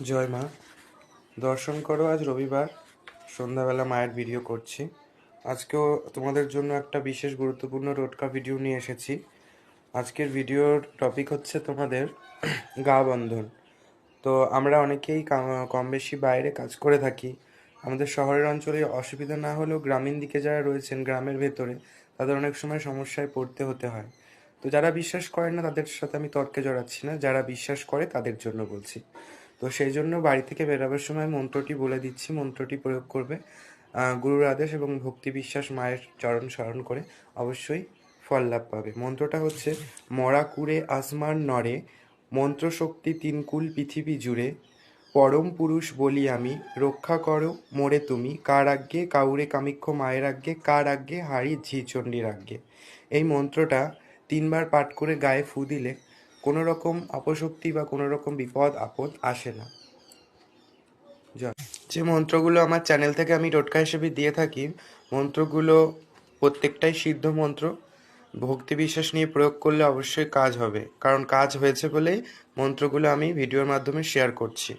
জয় মা। দর্শন করো, আজ রবিবার সন্ধ্যাবেলা মায়ের ভিডিও করছি। আজকেও তোমাদের জন্য একটা বিশেষ গুরুত্বপূর্ণ টোটকা ভিডিও নিয়ে এসেছি। আজকের ভিডিওর টপিক হচ্ছে তোমাদের গা বন্ধন। তো আমরা অনেকেই কম বেশি বাইরে কাজ করে থাকি। আমাদের শহরের অঞ্চলে অসুবিধা না হলেও গ্রামীণ দিকে যারা রয়েছেন, গ্রামের ভেতরে, তাদের অনেক সময় সমস্যায় পড়তে হতে হয়। তো যারা বিশ্বাস করে না তাদের সাথে আমি তর্কে জড়াচ্ছি না, যারা বিশ্বাস করে তাদের জন্য বলছি। তো সেই জন্য বাড়ি থেকে বেরোবার সময় মন্ত্রটি বলে দিচ্ছি, মন্ত্রটি প্রয়োগ করবে। গুরুর আদেশ এবং ভক্তি বিশ্বাস মায়ের চরণ স্মরণ করে অবশ্যই ফল লাভ পাবে। মন্ত্রটা হচ্ছে: মরা কুড়ে আসমান নরে, মন্ত্রশক্তি তিনকুল পৃথিবী জুড়ে, পরম পুরুষ বলি আমি, রক্ষা করো মোরে তুমি, কার আজ্ঞে কাউরে কামিক্ষ মায়ের আজ্ঞে, কার আজ্ঞে হারি ঝি চণ্ডীর আজ্ঞে। এই মন্ত্রটা 3বার পাঠ করে গায়ে ফু দিলে কোনো রকম অপশক্তি বা কোনো রকম বিপদ আপদ আসে না। যে মন্ত্রগুলো আমার চ্যানেল থেকে আমি টোটকা হিসেবে দিয়ে থাকি, মন্ত্রগুলো প্রত্যেকটাই সিদ্ধ মন্ত্র। ভক্তি বিশ্বাস নিয়ে প্রয়োগ করলে অবশ্যই কাজ হবে, কারণ কাজ হয়েছে বলেই মন্ত্রগুলো আমি ভিডিওর মাধ্যমে শেয়ার করছি।